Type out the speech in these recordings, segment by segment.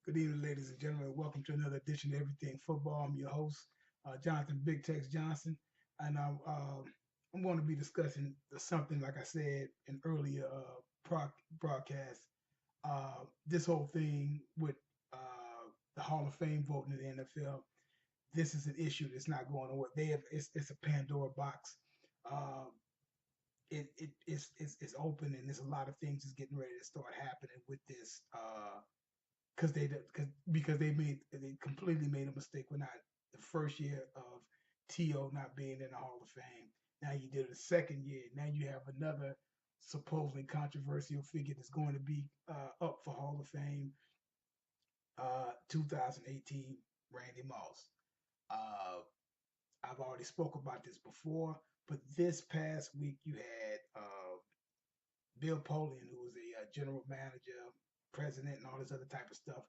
Good evening, ladies and gentlemen. Welcome to another edition of Everything Football. I'm your host, Jonathan Big Tex Johnson, and I'm going to be discussing something like I said in earlier broadcast. This whole thing with the Hall of Fame voting in the NFL. This is an issue that's not going away. It's a Pandora box. Uh, it's open, and there's a lot of things that's getting ready to start happening with this. Because they completely made a mistake when not the first year of T.O. not being in the Hall of Fame. Now you did it the second year. Now you have another supposedly controversial figure that's going to be up for Hall of Fame 2018, Randy Moss. Uh, I've already spoke about this before, but this past week you had Bill Polian, who was a general manager, president, and all this other type of stuff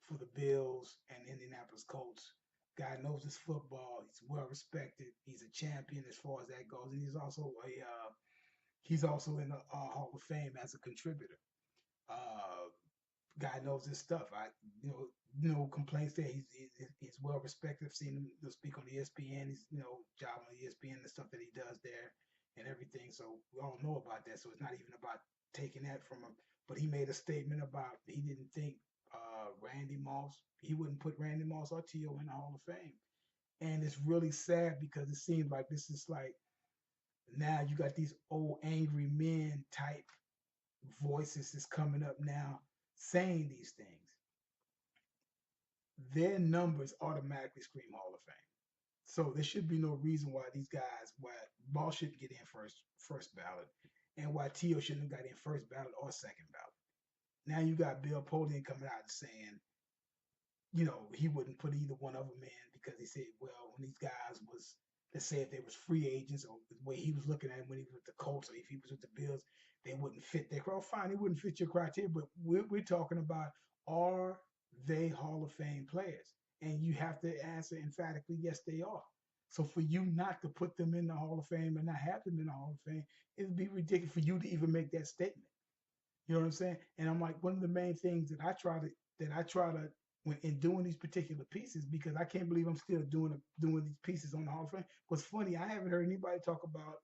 for the Bills and Indianapolis Colts. Guy knows his football. He's well respected. He's a champion as far as that goes, and he's also in the Hall of Fame as a contributor. Uh, Guy knows his stuff. No complaints there. He's well respected. I've seen him speak on ESPN. He's job on ESPN, the stuff that he does there and everything. So we all know about that. So it's not even about taking that from him. But he made a statement about he didn't think Randy Moss, he wouldn't put Randy Moss or T.O. in the Hall of Fame. And it's really sad because it seems like this is like now you got these old angry men type voices that's coming up now saying these things. Their numbers automatically scream Hall of Fame. So there should be no reason why Ball shouldn't get in first ballot, and why T.O. shouldn't have got in first ballot or second ballot. Now you got Bill Polian coming out and saying, he wouldn't put either one of them in because he said, well, when these guys was, let's say if they was free agents or the way he was looking at it when he was with the Colts or if he was with the Bills, they wouldn't fit their criteria. Fine, they wouldn't fit your criteria, but we're talking about, are they Hall of Fame players? And you have to answer emphatically, yes, they are. So for you not to put them in the Hall of Fame and not have them in the Hall of Fame, it'd be ridiculous for you to even make that statement. You know what I'm saying? And I'm like, one of the main things that I try to when in doing these particular pieces, because I can't believe I'm still doing these pieces on the Hall of Fame. What's funny, I haven't heard anybody talk about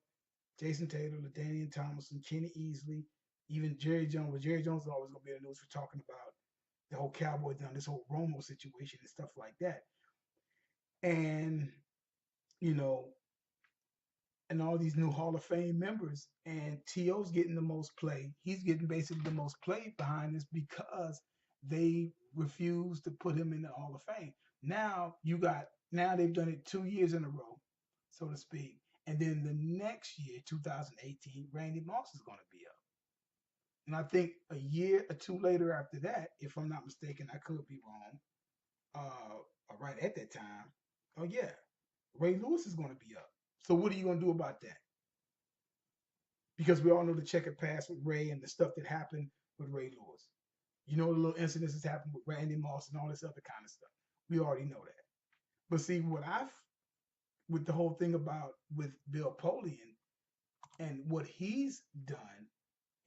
Jason Taylor, LaDainian Tomlinson, Kenny Easley, even Jerry Jones. Well, Jerry Jones is always going to be in the news for talking about the whole Cowboy down this whole Romo situation and stuff like that. And you know, and all these new Hall of Fame members, and T.O.'s getting the most play. He's getting basically the most play behind this because they refuse to put him in the Hall of Fame. Now they've done it 2 years in a row, so to speak. And then the next year, 2018, Randy Moss is going to be up. And I think a year or two later after that, if I'm not mistaken, I could be wrong, or right at that time, oh yeah, Ray Lewis is going to be up. So what are you going to do about that? Because we all know the checkered past with Ray and the stuff that happened with Ray Lewis. You know the little incidents that's happened with Randy Moss and all this other kind of stuff. We already know that. But see, with the whole thing about with Bill Polian and what he's done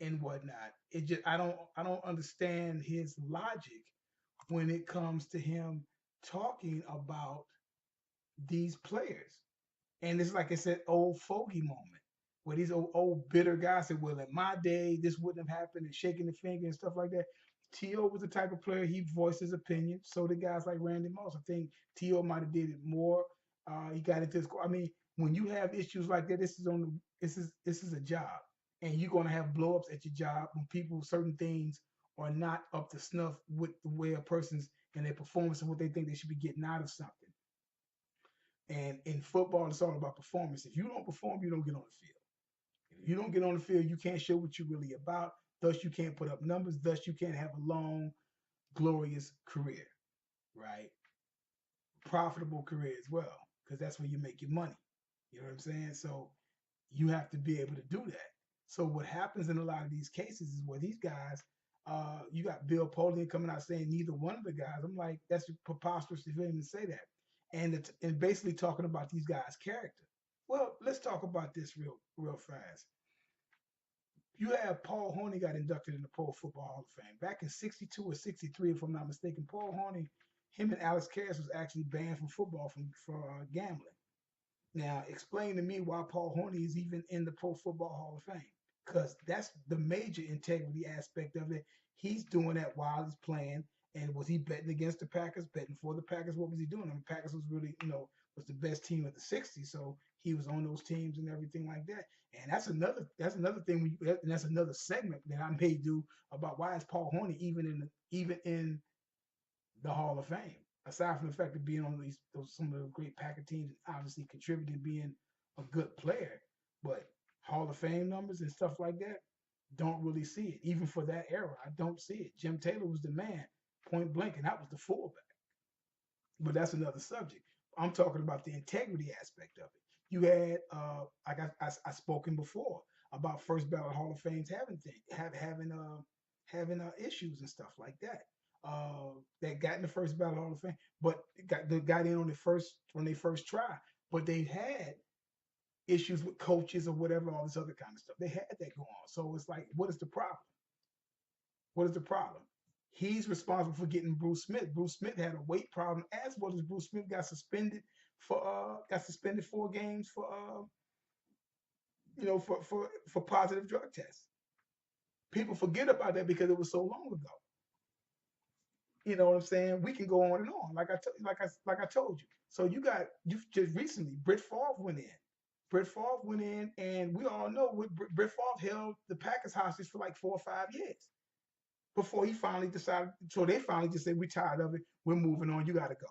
and whatnot, I don't understand his logic when it comes to him talking about these players. And it's like I said, old fogey moment where these old bitter guys said, well, in my day, this wouldn't have happened, and shaking the finger and stuff like that. T.O. was the type of player, he voiced his opinion. So did guys like Randy Moss. I think T.O. might have did it more. He got into his, I mean, when you have issues like that, this is a job. And you're gonna have blowups at your job when certain things are not up to snuff with the way a person's and their performance and what they think they should be getting out of something. And in football, it's all about performance. If you don't perform, you don't get on the field. If you don't get on the field, you can't show what you're really about. Thus, you can't put up numbers. Thus, you can't have a long, glorious career, right? Profitable career as well, because that's where you make your money. You know what I'm saying? So you have to be able to do that. So what happens in a lot of these cases is where these guys, you got Bill Polian coming out saying neither one of the guys. I'm like, that's preposterous to even say that. And basically talking about these guys' character. Well, let's talk about this real fast. You have Paul Horney got inducted in the Pro Football Hall of Fame back in '62 or '63, if I'm not mistaken. Paul Horney, him and Alex Karras was actually banned from football for gambling. Now, explain to me why Paul Horney is even in the Pro Football Hall of Fame. Because that's the major integrity aspect of it. He's doing that while he's playing. And was he betting against the Packers, betting for the Packers? What was he doing? I mean, Packers was really, was the best team of the '60s, so he was on those teams and everything like that. And that's another thing. And that's another segment that I may do about why is Paul Horney even in the Hall of Fame. Aside from the fact of being on some of the great Packer teams, obviously contributing, being a good player, but Hall of Fame numbers and stuff like that, don't really see it. Even for that era, I don't see it. Jim Taylor was the man, point blank, and that was the fullback. But that's another subject. I'm talking about the integrity aspect of it. You had, like I spoken before about first ballot Hall of Fames having issues and stuff like that. That got in the first ballot Hall of Fame, but got in on the first when they first tried. But they had issues with coaches or whatever, all this other kind of stuff. They had that going on. So it's like, what is the problem? What is the problem? He's responsible for getting Bruce Smith. Bruce Smith had a weight problem, as well as Bruce Smith got suspended 4 games for positive drug tests. People forget about that because it was so long ago. You know what I'm saying? We can go on and on, like I told you. So you just recently Brett Favre went in. Brett Favre went in, and we all know what Brett Favre held the Packers hostage for like 4 or 5 years before he finally decided. So they finally just said, "We're tired of it. We're moving on. You got to go."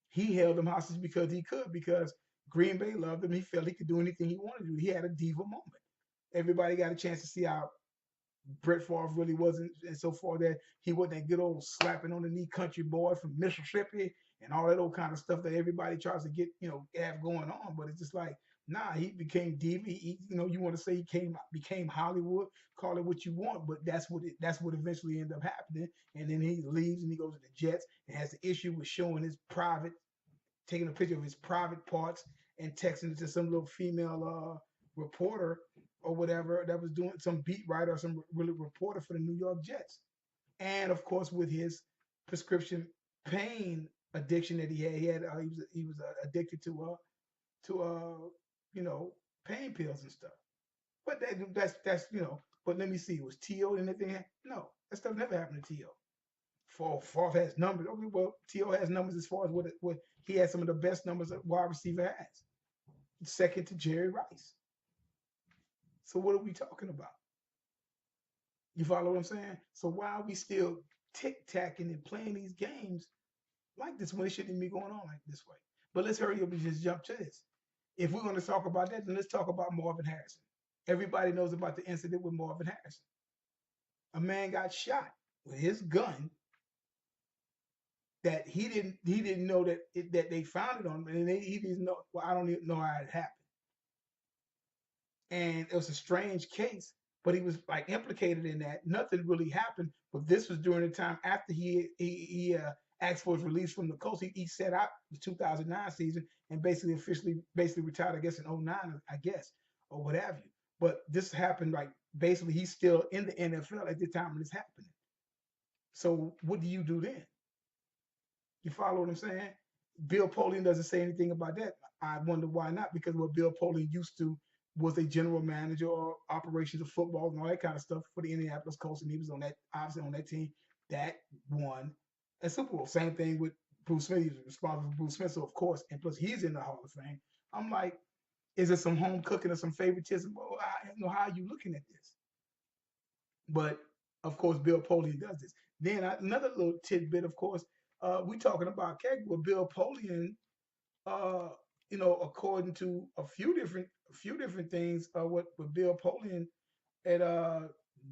He held them hostage because he could, because Green Bay loved him. He felt he could do anything he wanted to do. He had a diva moment. Everybody got a chance to see how Brett Favre really wasn't, and so far that he wasn't that good old slapping on the knee country boy from Mississippi and all that old kind of stuff that everybody tries to get, have going on. But it's just like, nah, he became diva. You want to say he became Hollywood, call it what you want, but that's what eventually ended up happening. And then he leaves and he goes to the Jets and has the issue with showing taking a picture of his private parts and texting it to some little female reporter or whatever that was doing, some beat writer or some really reporter for the New York Jets. And of course, with his prescription pain addiction that he was addicted to pain pills and stuff. But that's. But let me see, was T.O. anything? No, that stuff never happened to T.O. Favre has numbers. Okay, well, T.O. has numbers as far as what he has some of the best numbers a wide receiver has, second to Jerry Rice. So what are we talking about? You follow what I'm saying? So why are we still tic-tacking and playing these games like this when it shouldn't be going on like this way? But let's hurry up and just jump to this. If we're going to talk about that, then let's talk about Marvin Harrison. Everybody knows about the incident with Marvin Harrison. A man got shot with his gun that he didn't know that they found it on him, and he didn't know. Well, I don't even know how it happened. And it was a strange case, but he was like implicated in that. Nothing really happened, but this was during the time after he asked for his release from the Colts. He set out the 2009 season and basically retired, I guess, in '09, I guess, or what have you. But this happened like basically he's still in the NFL at the time when it's happening. So what do you do then? You follow what I'm saying? Bill Polian doesn't say anything about that. I wonder why not, because what Bill Polian used to was a general manager or operations of football and all that kind of stuff for the Indianapolis Colts, and he was obviously on that team that won a Super Bowl. Same thing with Bruce Smith. He was responsible for Bruce Smith, so of course, and plus he's in the Hall of Fame. I'm like, is it some home cooking or some favoritism? Well, I don't know how you looking at this. But of course, Bill Polian does this. Then another little tidbit, of course, we talking about Keg with Bill Polian. According to a few different things, what Bill Polian had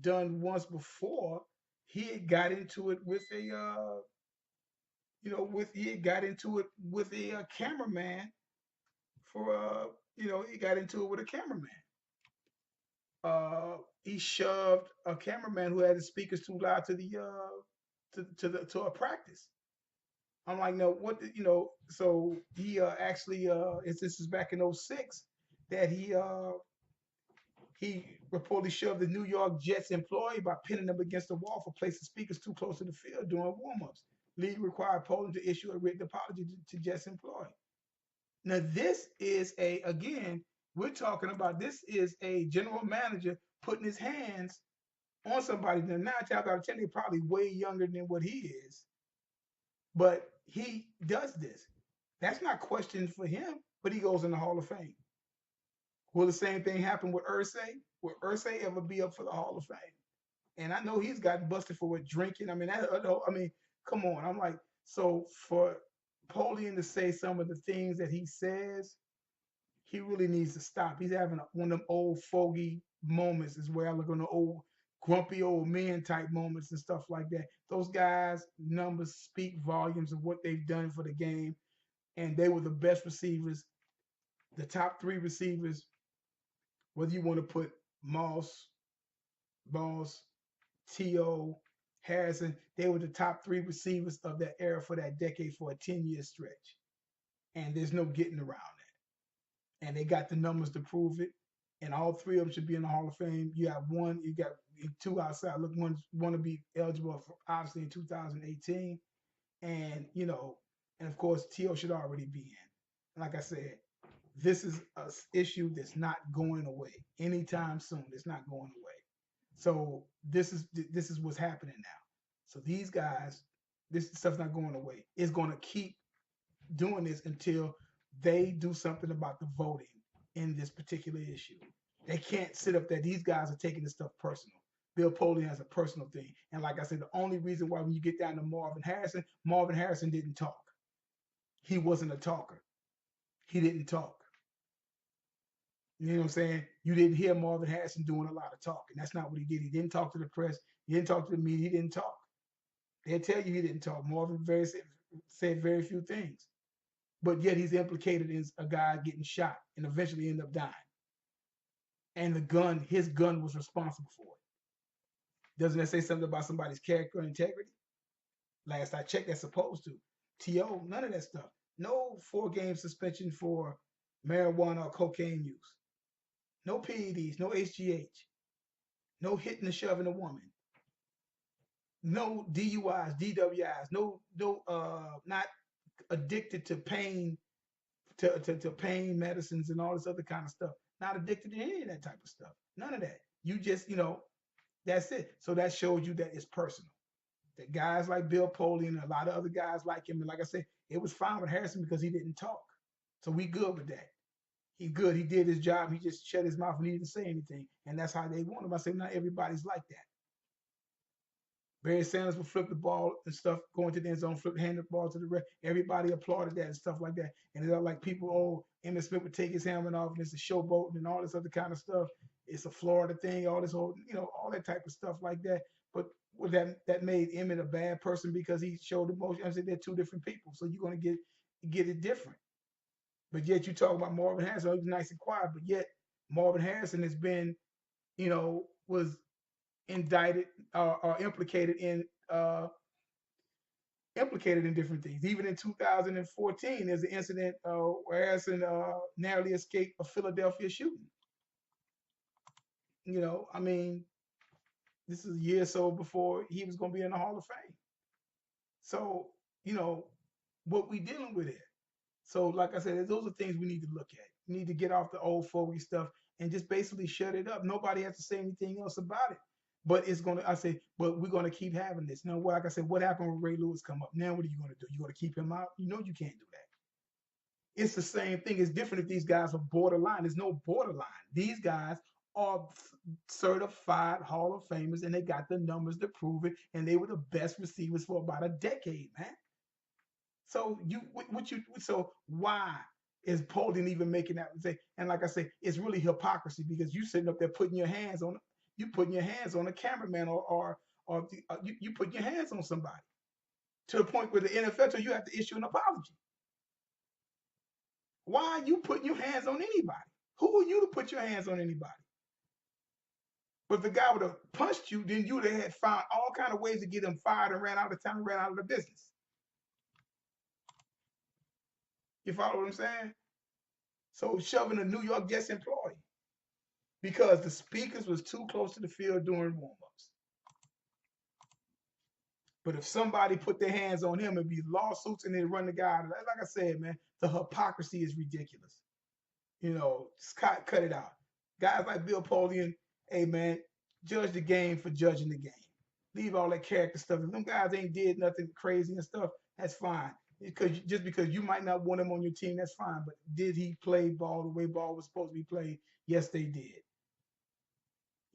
done once before, he had got into it with a cameraman for he got into it with a cameraman. He shoved a cameraman who had his speakers too loud to a practice. I'm like, no, so he actually, this is back in '06 that He reportedly shoved the New York Jets employee by pinning them against the wall for placing speakers too close to the field during warm-ups. League required Poland to issue a written apology to Jets employee. Now, this is again, we're talking about this is a general manager putting his hands on somebody. Now, 9 times out of 10, they're probably way younger than what he is, but he does this. That's not questioned for him, but he goes in the Hall of Fame. Will the same thing happen with Irsay? Will Irsay ever be up for the Hall of Fame? And I know he's gotten busted for what drinking. I mean, I mean, come on. I'm like, so for Polian to say some of the things that he says, he really needs to stop. He's having one of them old fogey moments, is where I look on the old grumpy old men type moments and stuff like that. Those guys' numbers speak volumes of what they've done for the game, and they were the best receivers, the top 3 receivers. Whether you want to put Moss, Boss, T.O., Harrison, they were the top 3 receivers of that era for that decade for a 10-year stretch. And there's no getting around that. And they got the numbers to prove it. And all 3 of them should be in the Hall of Fame. You got 2 outside. Look, one to be eligible for obviously in 2018. And, and of course, T.O. should already be in. Like I said, this is an issue that's not going away anytime soon. It's not going away. So this is what's happening now. So these guys, this stuff's not going away. It's going to keep doing this until they do something about the voting in this particular issue. They can't sit up there. These guys are taking this stuff personal. Bill Polian has a personal thing. And like I said, the only reason why when you get down to Marvin Harrison didn't talk. He wasn't a talker. He didn't talk. You know what I'm saying? You didn't hear Marvin Harrison doing a lot of talking. That's not what he did. He didn't talk to the press. He didn't talk to the media. He didn't talk. They'll tell you he didn't talk. Marvin said very few things. But yet he's implicated in a guy getting shot and eventually end up dying. And his gun was responsible for it. Doesn't that say something about somebody's character and integrity? Last I checked, that's supposed to. T.O., none of that stuff. No 4-game suspension for marijuana or cocaine use. No PEDs, no HGH, no hitting and shoving a woman, no DUIs, DWIs, not addicted to pain, to pain medicines and all this other kind of stuff. Not addicted to any of that type of stuff. None of that. You just, that's it. So that shows you that it's personal. That guys like Bill Polian and a lot of other guys like him, and like I said, it was fine with Harrison because he didn't talk. So we good with that. He good. He did his job. He just shut his mouth and he didn't say anything. And that's how they want him. I say not everybody's like that. Barry Sanders would flip the ball and stuff, going to the end zone, hand the ball to the ref. Everybody applauded that and stuff like that. And it's like people, Emmitt Smith would take his helmet off and it's a showboat and all this other kind of stuff. It's a Florida thing, all this whole, all that type of stuff like that. But that made Emmitt a bad person because he showed emotion. I said they're 2 different people. So you're going to get it different. But yet you talk about Marvin Harrison, he was nice and quiet, but yet Marvin Harrison has been, was indicted or implicated in different things. Even in 2014, there's an incident where Harrison narrowly escaped a Philadelphia shooting. I mean, this is a year or so before he was going to be in the Hall of Fame. So, what we dealing with here. So, like I said, those are things we need to look at. We need to get off the old fogey stuff and just basically shut it up. Nobody has to say anything else about it. But but we're going to keep having this. Now, like I said, what happened when Ray Lewis come up? Now, what are you going to do? You're going to keep him out? You know you can't do that. It's the same thing. It's different if these guys are borderline. There's no borderline. These guys are certified Hall of Famers, and they got the numbers to prove it, and they were the best receivers for about a decade, man. So so why is Polian even making that mistake? And like I say, it's really hypocrisy because you sitting up there putting your hands on a cameraman or you put your hands on somebody to the point where the NFL you have to issue an apology. Why are you putting your hands on anybody? Who are you to put your hands on anybody? But if the guy would have punched you, then you would have found all kind of ways to get him fired and ran out of town, ran out of the business. You follow what I'm saying? So shoving a New York Jets employee. because the speakers was too close to the field during warm-ups. But if somebody put their hands on him, it'd be lawsuits and they'd run the guy. Like I said, man, the hypocrisy is ridiculous. Cut it out. Guys like Bill Polian, hey man, judge the game for judging the game. Leave all that character stuff. If them guys ain't did nothing crazy and stuff, that's fine. Because you might not want him on your team, that's fine. But did he play ball the way ball was supposed to be played? Yes, they did.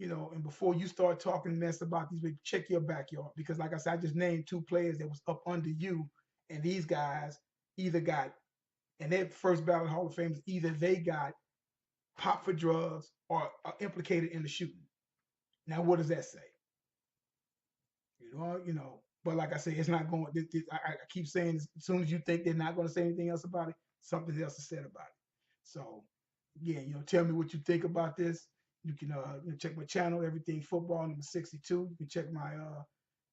And before you start talking mess about these, check your backyard because, like I said, I just named two players that was up under you, and these guys either got, and their first ballot Hall of Famers, either they got popped for drugs or are implicated in the shooting. Now, what does that say? But like I say, it's not going. I keep saying as soon as you think they're not going to say anything else about it, something else is said about it. So, yeah, tell me what you think about this. You can check my channel, Everything Football number 62. You can check my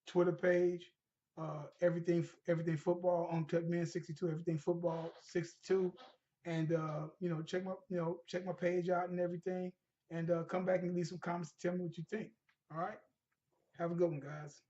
Twitter page, Everything Football, Uncut Men 62, Everything Football 62, and check my page out and everything, and come back and leave some comments to tell me what you think. All right, have a good one, guys.